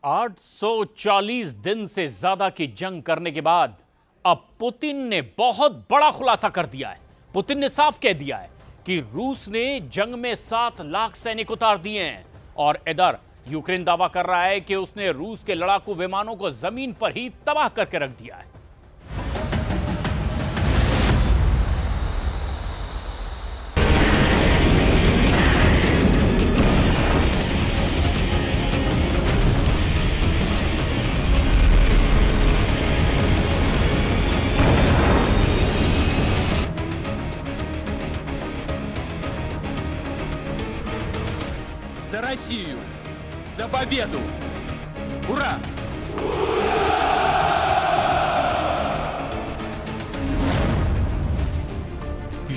840 दिन से ज्यादा की जंग करने के बाद अब पुतिन ने बहुत बड़ा खुलासा कर दिया है। पुतिन ने साफ कह दिया है कि रूस ने जंग में 7 लाख सैनिक उतार दिए हैं और इधर यूक्रेन दावा कर रहा है कि उसने रूस के लड़ाकू विमानों को जमीन पर ही तबाह करके रख दिया है। За Россию! За победу! Ура!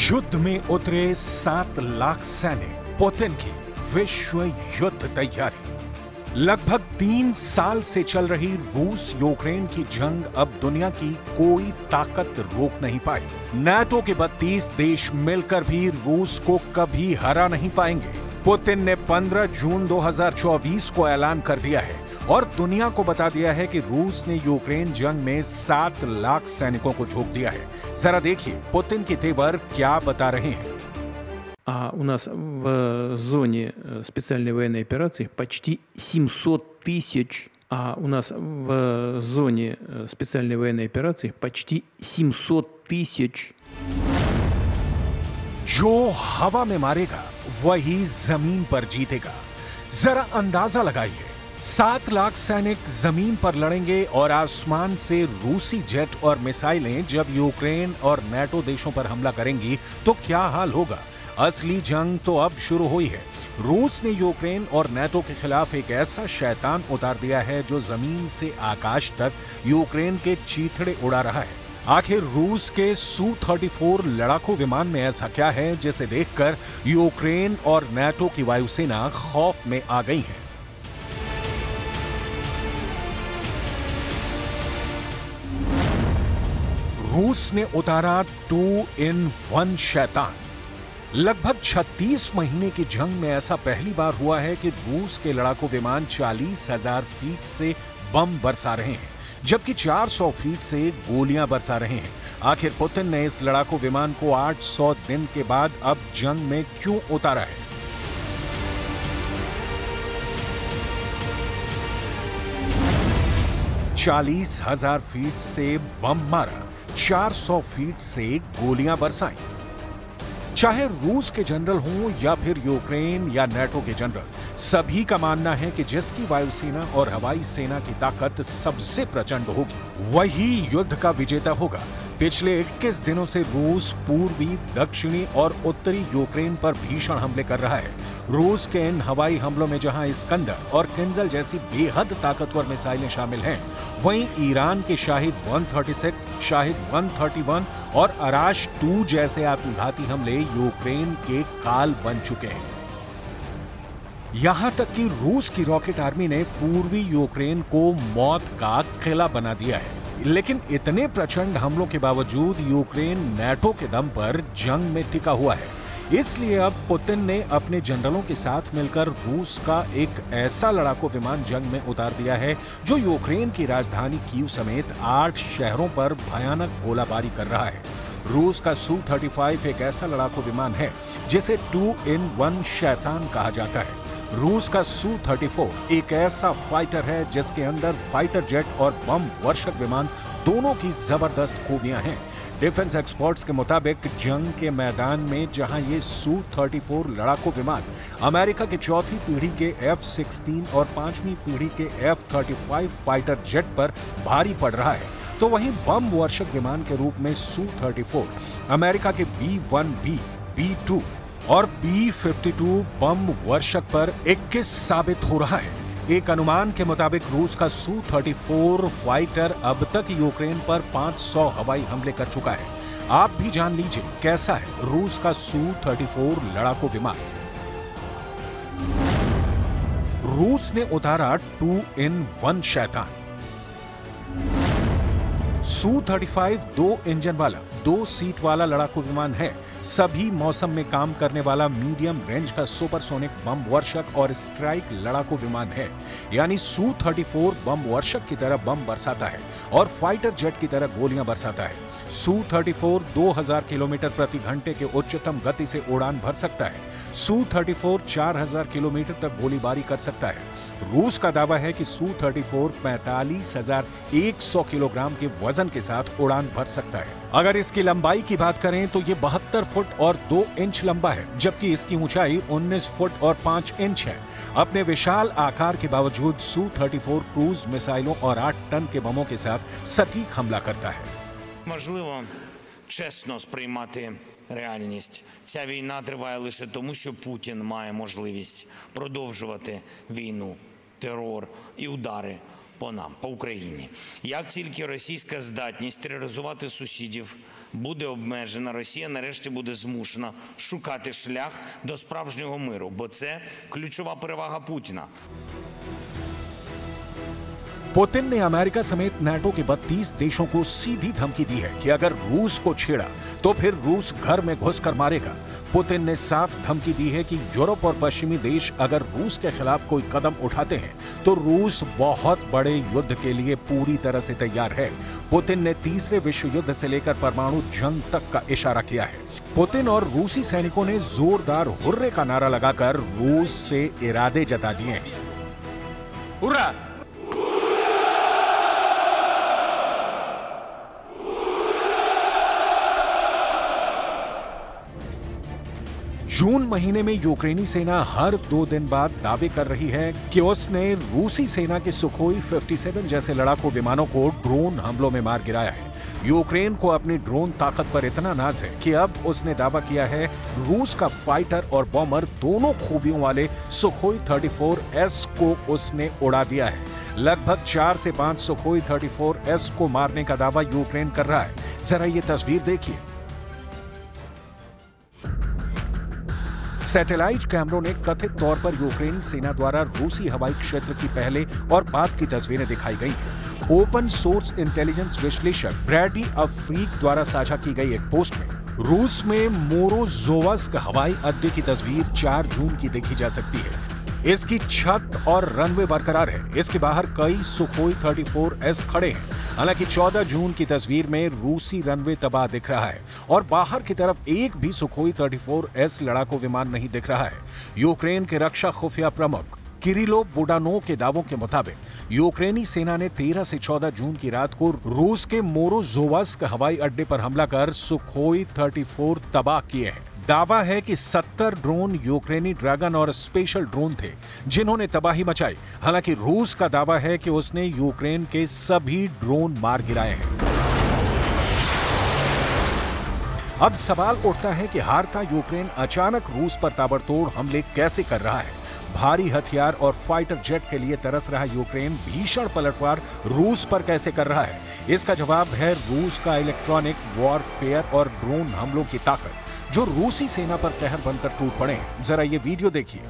युद्ध में उतरे 7 लाख सैनिक, पुतिन की विश्व युद्ध तैयारी। लगभग 3 साल से चल रही रूस यूक्रेन की जंग अब दुनिया की कोई ताकत रोक नहीं पाई। नाटो के 32 देश मिलकर भी रूस को कभी हरा नहीं पाएंगे। पुतिन ने 15 जून 2024 को ऐलान कर दिया है और दुनिया को बता दिया है कि रूस ने यूक्रेन जंग में 7 लाख सैनिकों को झोंक दिया है। जरा देखिए पुतिन के तेवर क्या बता रहे हैं। У нас в зоне специальной военной операции почти 700 тысяч. У нас в зоне специальной военной операции почти 700 тысяч. जो हवा में मारेगा वही जमीन पर जीतेगा। जरा अंदाजा लगाइए, 7 लाख सैनिक जमीन पर लड़ेंगे और आसमान से रूसी जेट और मिसाइलें जब यूक्रेन और नाटो देशों पर हमला करेंगी तो क्या हाल होगा। असली जंग तो अब शुरू हुई है। रूस ने यूक्रेन और नाटो के खिलाफ एक ऐसा शैतान उतार दिया है जो जमीन से आकाश तक यूक्रेन के चीथड़े उड़ा रहा है। आखिर रूस के Su-34 लड़ाकू विमान में ऐसा क्या है जिसे देखकर यूक्रेन और नाटो की वायुसेना खौफ में आ गई है। रूस ने उतारा 2-in-1 शैतान। लगभग 36 महीने की जंग में ऐसा पहली बार हुआ है कि रूस के लड़ाकू विमान 40,000 फीट से बम बरसा रहे हैं जबकि 400 फीट से गोलियां बरसा रहे हैं। आखिर पुतिन ने इस लड़ाकू विमान को 800 दिन के बाद अब जंग में क्यों उतारा है। चालीस 40,000 फीट से बम मारा, 400 फीट से गोलियां बरसाई। चाहे रूस के जनरल हों या फिर यूक्रेन या नाटो के जनरल, सभी का मानना है कि जिसकी वायुसेना और हवाई सेना की ताकत सबसे प्रचंड होगी वही युद्ध का विजेता होगा। पिछले 21 दिनों से रूस पूर्वी, दक्षिणी और उत्तरी यूक्रेन पर भीषण हमले कर रहा है। रूस के इन हवाई हमलों में जहां इस्कंदर और किंजल जैसी बेहद ताकतवर मिसाइलें शामिल हैं, वहीं ईरान के शाहिद 136, शाहिद 131 और अराश 2 जैसे आत्मघाती हमले यूक्रेन के काल बन चुके हैं। यहां तक कि रूस की रॉकेट आर्मी ने पूर्वी यूक्रेन को मौत का किला बना दिया है। लेकिन इतने प्रचंड हमलों के बावजूद यूक्रेन नाटो के दम पर जंग में टिका हुआ है। इसलिए अब पुतिन ने अपने जनरलों के साथ मिलकर रूस का एक ऐसा लड़ाकू विमान जंग में उतार दिया है जो यूक्रेन की राजधानी कीव समेत 8 शहरों पर भयानक गोलाबारी कर रहा है। रूस का Su-35 एक ऐसा लड़ाकू विमान है जिसे 2-in-1 शैतान कहा जाता है। रूस का Su-34 एक ऐसा फाइटर है जिसके अंदर फाइटर जेट और बम वर्षक विमान दोनों की जबरदस्त खूबियां हैं। डिफेंस एक्सपर्ट्स के मुताबिक जंग के मैदान में जहां ये Su-34 लड़ाकू विमान अमेरिका के 4थी पीढ़ी के F-16 और 5वीं पीढ़ी के F-35 फाइटर जेट पर भारी पड़ रहा है, तो वहीं बम वर्षक विमान के रूप में Su-34 अमेरिका के B-1B, B-2 और B-52 बम वर्षक पर 21 साबित हो रहा है। एक अनुमान के मुताबिक रूस का Su-34 फाइटर अब तक यूक्रेन पर 500 हवाई हमले कर चुका है। आप भी जान लीजिए कैसा है रूस का Su-34 लड़ाकू विमान। रूस ने उतारा 2-in-1 शैतान। Su-35 2 इंजन वाला 2 सीट वाला लड़ाकू विमान है सभी मौसम में काम करने वाला मीडियम रेंज का सुपरसोनिक बम वर्षक और स्ट्राइक लड़ाकू विमान है। यानी Su-34 बम वर्षक की तरह बम बरसाता है और फाइटर जेट की तरह गोलियां बरसाता है। Su-34 2000 किलोमीटर प्रति घंटे के उच्चतम गति से उड़ान भर सकता है। Su-34 4000 किलोमीटर तक गोलीबारी कर सकता है। रूस का दावा है कि Su-34 45,100 किलोग्राम के वजन के साथ उड़ान भर सकता है। अगर इसकी लंबाई की बात करें तो ये 72 फुट और 2 इंच लंबा है, जबकि इसकी ऊंचाई 19 फुट और 5 इंच है। अपने विशाल आकार के बावजूद Su-34 क्रूज मिसाइलों और 8 टन के बमों के साथ सटीक हमला करता है। Можливо, чесно сприймати реальність. Ця війна триває лише тому, що Путін має можливість продовжувати війну, терор і удари по нам, по Україні. Як тільки російська здатність тероризувати сусідів буде обмежена, Росія нарешті буде змушена шукати шлях до справжнього миру, бо це ключова перевага Путіна. पुतिन ने अमेरिका समेत नाटो के 32 देशों को सीधी धमकी दी है कि अगर रूस को छेड़ा तो फिर रूस घर में घुसकर मारेगा। पुतिन ने साफ धमकी दी है कि यूरोप और पश्चिमी देश अगर रूस के खिलाफ कोई कदम उठाते हैं तो रूस बहुत बड़े युद्ध के लिए पूरी तरह से तैयार है। पुतिन ने तीसरे विश्व युद्ध से लेकर परमाणु जंग तक का इशारा किया है। पुतिन और रूसी सैनिकों ने जोरदार हुर्रे का नारा लगाकर रूस से इरादे जता दिए हैं। Ура! जून महीने में यूक्रेनी सेना हर 2 दिन बाद दावे कर रही है कि उसने रूसी सेना के सुखोई 57 जैसे लड़ाकू विमानों को ड्रोन हमलों में मार गिराया है। यूक्रेन को अपनी ड्रोन ताकत पर इतना नाज है कि अब उसने दावा किया है रूस का फाइटर और बॉमर दोनों खूबियों वाले सुखोई 34S को उसने उड़ा दिया है। लगभग 4 से 5 सुखोई 34S को मारने का दावा यूक्रेन कर रहा है। जरा ये तस्वीर देखिए। सैटेलाइट कैमरों ने कथित तौर पर यूक्रेनी सेना द्वारा रूसी हवाई क्षेत्र की पहले और बाद की तस्वीरें दिखाई गई हैं। ओपन सोर्स इंटेलिजेंस विश्लेषक ब्रैडी अफ्रीक द्वारा साझा की गई एक पोस्ट में रूस में मोरोजोवस्क हवाई अड्डे की तस्वीर 4 जून की देखी जा सकती है। इसकी छत और रनवे बरकरार है। इसके बाहर कई सुखोई 34S खड़े हैं। हालांकि 14 जून की तस्वीर में रूसी रनवे तबाह दिख रहा है और बाहर की तरफ एक भी सुखोई 34S लड़ाकू विमान नहीं दिख रहा है। यूक्रेन के रक्षा खुफिया प्रमुख किरिलो बुडानोव के दावों के मुताबिक यूक्रेनी सेना ने 13 से 14 जून की रात को रूस के मोरोजोवस्क हवाई अड्डे पर हमला कर सुखोई 34 तबाह किए हैं। दावा है कि 70 ड्रोन यूक्रेनी ड्रैगन और स्पेशल ड्रोन थे जिन्होंने तबाही मचाई। हालांकि रूस का दावा है कि उसने यूक्रेन के सभी ड्रोन मार गिराए हैं। अब सवाल उठता है कि हारता यूक्रेन अचानक रूस पर ताबड़तोड़ हमले कैसे कर रहा है। भारी हथियार और फाइटर जेट के लिए तरस रहा यूक्रेन भीषण पलटवार रूस पर कैसे कर रहा है। इसका जवाब है रूस का इलेक्ट्रॉनिक वॉरफेयर और ड्रोन हमलों की ताकत, जो रूसी सेना पर कहर बनकर टूट पड़े। जरा ये वीडियो देखिए।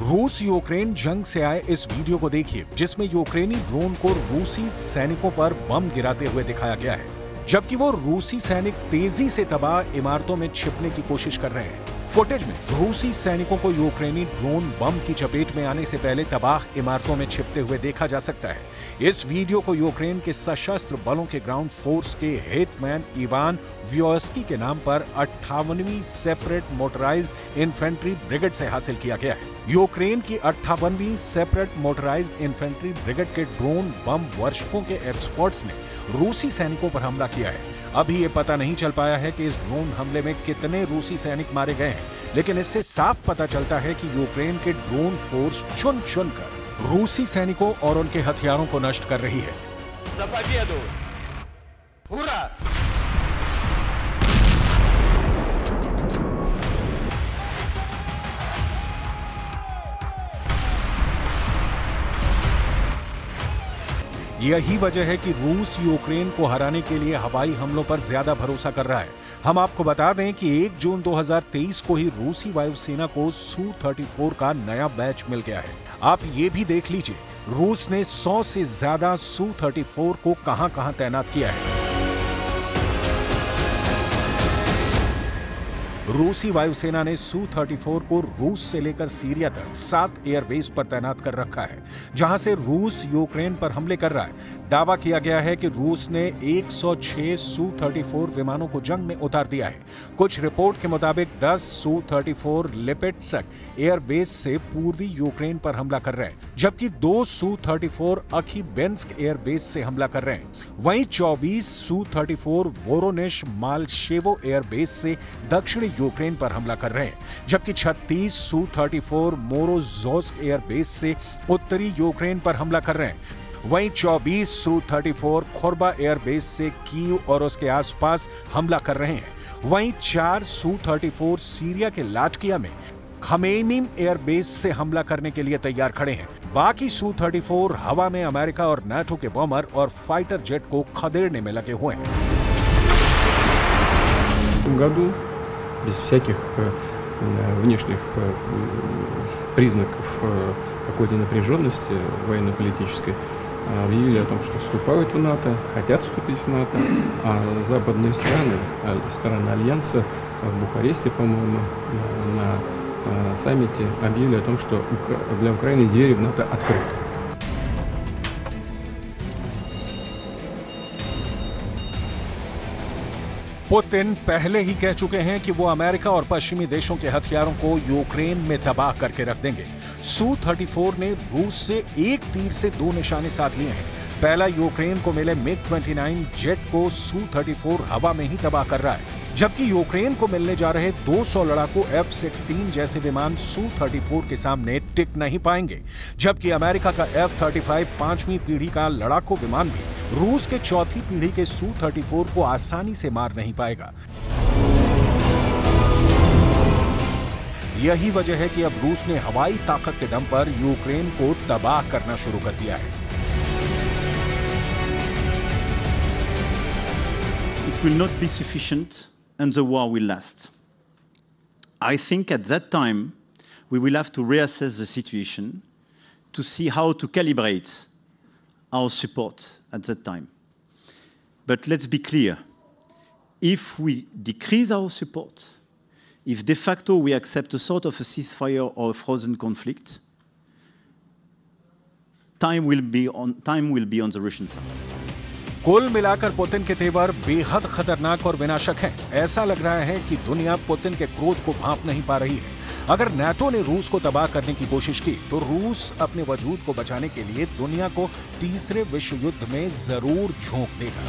रूस यूक्रेन जंग से आए इस वीडियो को देखिए, जिसमें यूक्रेनी ड्रोन को रूसी सैनिकों पर बम गिराते हुए दिखाया गया है, जबकि वो रूसी सैनिक तेजी से तबाह इमारतों में छिपने की कोशिश कर रहे हैं। फुटेज में रूसी सैनिकों को यूक्रेनी ड्रोन बम की चपेट में आने से पहले तबाह इमारतों में छिपते हुए देखा जा सकता है। इस वीडियो को यूक्रेन के सशस्त्र बलों के ग्राउंड फोर्स के हेटमैन इवान व्योस्की के नाम पर 58वीं सेपरेट मोटराइज्ड इन्फेंट्री ब्रिगेड से हासिल किया गया है। यूक्रेन की 58वीं सेपरेट मोटराइज्ड इन्फेंट्री ब्रिगेड के ड्रोन बम वर्षकों के एक्सपर्ट्स ने रूसी सैनिकों पर हमला किया है। अभी ये पता नहीं चल पाया है कि इस ड्रोन हमले में कितने रूसी सैनिक मारे गए हैं, लेकिन इससे साफ पता चलता है कि यूक्रेन के ड्रोन फोर्स चुन चुनकर रूसी सैनिकों और उनके हथियारों को नष्ट कर रही है। За победу! Ура! यही वजह है कि रूस यूक्रेन को हराने के लिए हवाई हमलों पर ज्यादा भरोसा कर रहा है। हम आपको बता दें कि 1 जून 2023 को ही रूसी वायुसेना को Su-34 का नया बैच मिल गया है। आप ये भी देख लीजिए, रूस ने 100 से ज्यादा Su-34 को कहां-कहां तैनात किया है। रूसी वायुसेना ने Su-34 को रूस से लेकर सीरिया तक 7 एयरबेस पर तैनात कर रखा है, जहां से रूस यूक्रेन पर हमले कर रहा है। दावा किया गया है कि रूस ने 106 Su-34 विमानों को जंग में उतार दिया है। कुछ रिपोर्ट के मुताबिक 10 Su-34 लिपिट्स्क एयरबेस से पूर्वी यूक्रेन पर हमला कर रहे हैं, जबकि 2 Su-34 अखीबेंस्क एयरबेस से हमला कर रहे हैं। वहीं 24 Su-34 वोरोनिश मालशेवो एयरबेस से दक्षिणी यूक्रेन पर हमला कर रहे हैं, जबकि 36 Su-34 मोरोजोस्क एयरबेस से उत्तरी यूक्रेन पर हमला कर रहे हैं। वहीं 24 Su-34 खोरबा एयरबेस से कीव और उसके आसपास हमला कर रहे हैं। वहीं 4 Su-34 सीरिया के लाटकिया में खमेइम एयरबेस से हमला करने के लिए तैयार खड़े हैं। बाकी Su-34 हवा में अमेरिका और नाटो के बॉमर और फाइटर जेट को खदेड़ने में लगे हुए हैं। году без всяких внешних признаков какой-то напряженности военно-политической объявили о том, что вступают в НАТО, хотят вступить в НАТО, а западные страны Альянса в Бухаресте, по-моему, на саммите объявили о том, что для Украины двери в НАТО открыты. पुतिन पहले ही कह चुके हैं कि वो अमेरिका और पश्चिमी देशों के हथियारों को यूक्रेन में तबाह करके रख देंगे। Su-34 ने रूस से एक तीर से 2 निशाने साध लिए हैं। पहला यूक्रेन को मिले MiG-29 जेट को Su-34 हवा में ही तबाह कर रहा है, जबकि यूक्रेन को मिलने जा रहे 200 लड़ाकू F-16 जैसे विमान Su-34 के सामने टिक नहीं पाएंगे, जबकि अमेरिका का F-35 5वीं पीढ़ी का लड़ाकू विमान भी रूस के 4थी पीढ़ी के Su-34 को आसानी से मार नहीं पाएगा। यही वजह है कि अब रूस ने हवाई ताकत के दम पर यूक्रेन को तबाह करना शुरू कर दिया है। It will not be sufficient and the war will last. I think at that time we will have to reassess the situation to see how to calibrate our support at that time. But let's be clear, if we decrease our support, if de facto we accept a sort of a ceasefire or a frozen conflict, time will be on the Russian side. कुल मिलाकर Putin के तेवर बेहद खतरनाक और विनाशक हैं। ऐसा लग रहा है कि दुनिया पुतिन के क्रोध को भांप नहीं पा रही है। अगर नाटो ने रूस को तबाह करने की कोशिश की तो रूस अपने वजूद को बचाने के लिए दुनिया को तीसरे विश्व युद्ध में जरूर झोंक देगा।